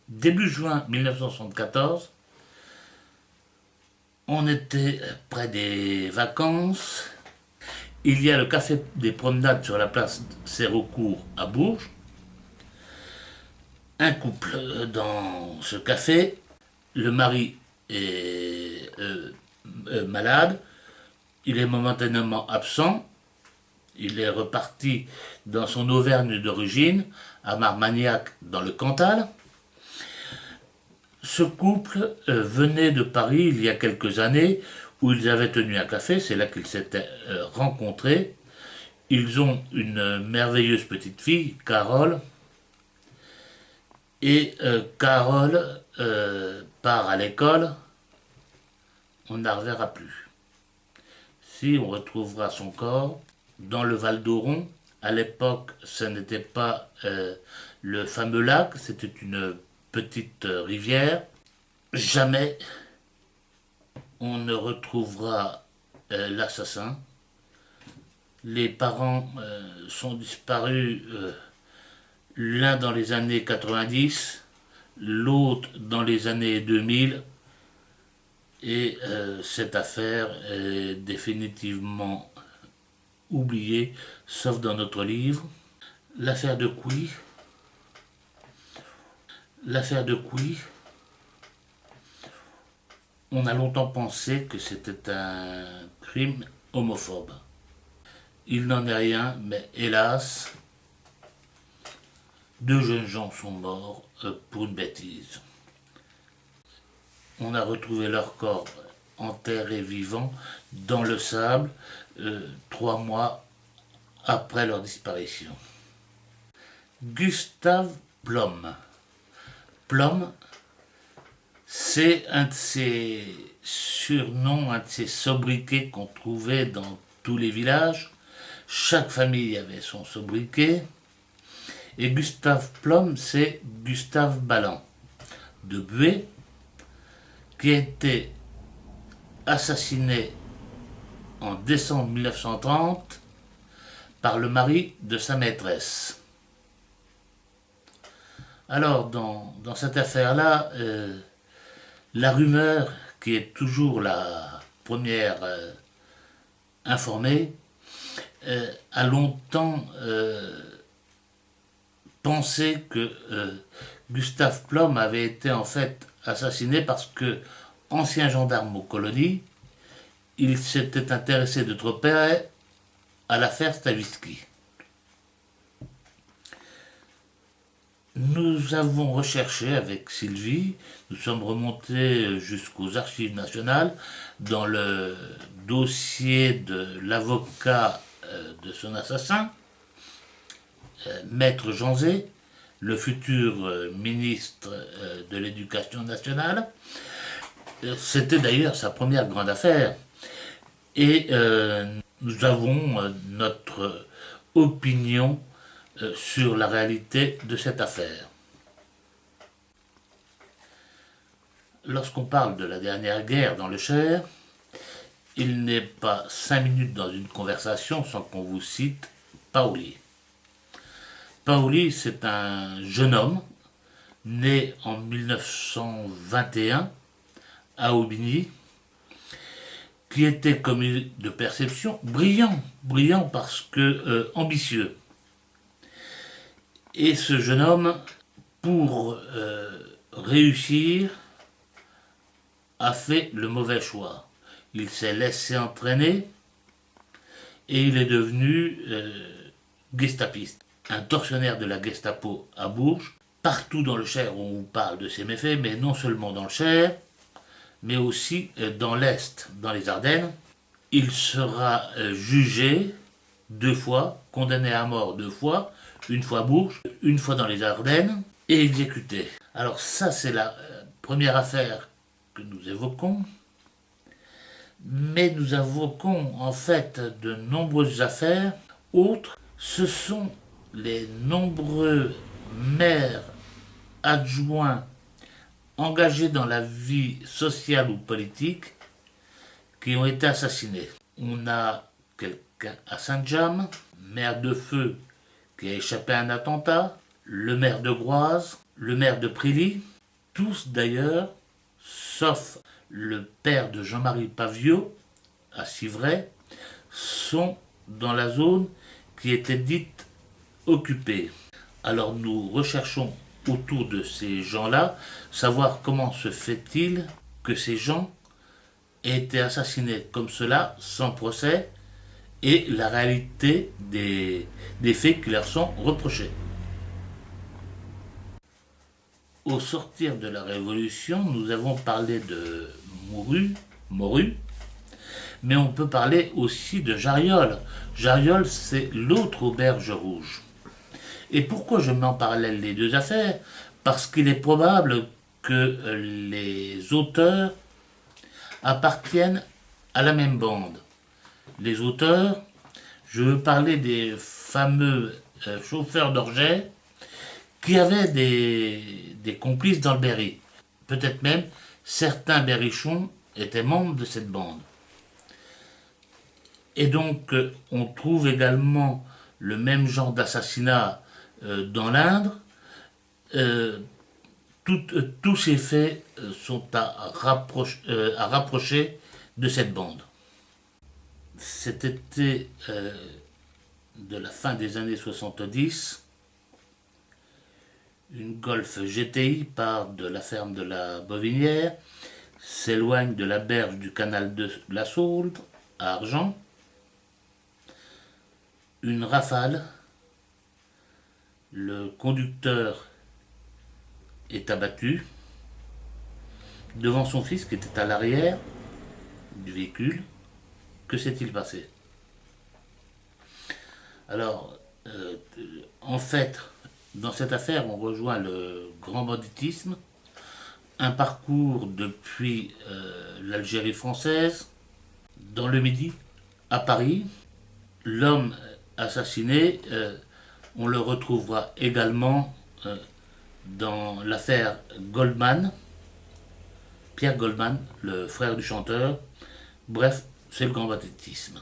Début juin 1974, on était près des vacances. Il y a le café des promenades sur la place Sérocourt à Bourges. Un couple dans ce café. Le mari est malade. Il est momentanément absent. Il est reparti dans son Auvergne d'origine, à Marmagnac, dans le Cantal. Ce couple venait de Paris il y a quelques années, où ils avaient tenu un café, c'est là qu'ils s'étaient rencontrés. Ils ont une merveilleuse petite fille, Carole, et Carole part à l'école, on ne la reverra plus. Si on retrouvera son corps dans le Val d'Oron, à l'époque ce n'était pas le fameux lac, c'était une petite rivière. Jamais on ne retrouvera l'assassin. Les parents sont disparus, l'un dans les années 90, l'autre dans les années 2000, et cette affaire est définitivement oubliée, sauf dans notre livre. L'affaire de Couy. L'affaire de Couy, on a longtemps pensé que c'était un crime homophobe. Il n'en est rien, mais hélas, 2 jeunes gens sont morts pour une bêtise. On a retrouvé leur corps enterrés vivants dans le sable 3 mois après leur disparition. Gustave Blom. Blom, c'est un de ces surnoms, un de ces sobriquets qu'on trouvait dans tous les villages. Chaque famille avait son sobriquet. Et Gustave Blom, c'est Gustave Balland de Bué, qui a été assassiné en décembre 1930 par le mari de sa maîtresse. Alors, dans cette affaire-là, la rumeur, qui est toujours la première informée, a longtemps pensé que Gustave Blom avait été en fait assassiné parce que, ancien gendarme aux colonies, il s'était intéressé de trop près à l'affaire Stavisky. Nous avons recherché avec Sylvie, nous sommes remontés jusqu'aux archives nationales dans le dossier de l'avocat de son assassin, Maître Janzé, le futur ministre de l'Éducation nationale. C'était d'ailleurs sa première grande affaire. Et nous avons notre opinion sur la réalité de cette affaire. Lorsqu'on parle de la dernière guerre dans le Cher, il n'est pas 5 minutes dans une conversation sans qu'on vous cite Paoli. Paoli, c'est un jeune homme né en 1921 à Aubigny, qui était commis de perception, brillant parce que ambitieux. Et ce jeune homme, pour réussir, a fait le mauvais choix. Il s'est laissé entraîner et il est devenu gestapiste. Un tortionnaire de la Gestapo à Bourges. Partout dans le Cher, on vous parle de ses méfaits, mais non seulement dans le Cher, mais aussi dans l'Est, dans les Ardennes. Il sera jugé 2 fois, condamné à mort 2 fois, une fois à Bourges, une fois dans les Ardennes, et exécuté. Alors ça, c'est la première affaire que nous évoquons, mais nous évoquons en fait de nombreuses affaires autres. Ce sont les nombreux maires adjoints engagés dans la vie sociale ou politique qui ont été assassinés. On a quelqu'un à Saint-James, maire de Feu, qui a échappé à un attentat, le maire de Groise, le maire de Prilly, tous d'ailleurs, sauf le père de Jean-Marie Paviot, à Civray, sont dans la zone qui était dite occupée. Alors nous recherchons autour de ces gens-là, savoir comment se fait-il que ces gens aient été assassinés comme cela, sans procès, et la réalité des faits qui leur sont reprochés. Au sortir de la Révolution, nous avons parlé de Moru, mais on peut parler aussi de Jarriol. Jarriol, c'est l'autre auberge rouge. Et pourquoi je mets en parallèle les deux affaires? Parce qu'il est probable que les auteurs appartiennent à la même bande. Les auteurs, je veux parler des fameux chauffeurs d'orgeat qui avaient des complices dans le Berry. Peut-être même certains berrichons étaient membres de cette bande. Et donc on trouve également le même genre d'assassinat dans l'Indre. Tous ces faits sont à rapprocher de cette bande. Cet été de la fin des années 70, une Golf GTI part de la ferme de la Bovinière, s'éloigne de la berge du canal de la Sauldre à Argent. Une rafale, le conducteur est abattu devant son fils qui était à l'arrière du véhicule. Que s'est-il passé? Alors, en fait, dans cette affaire, on rejoint le grand banditisme, un parcours depuis l'Algérie française, dans le Midi, à Paris. L'homme assassiné, on le retrouvera également dans l'affaire Goldman, Pierre Goldman, le frère du chanteur. Bref, c'est le grand banditisme.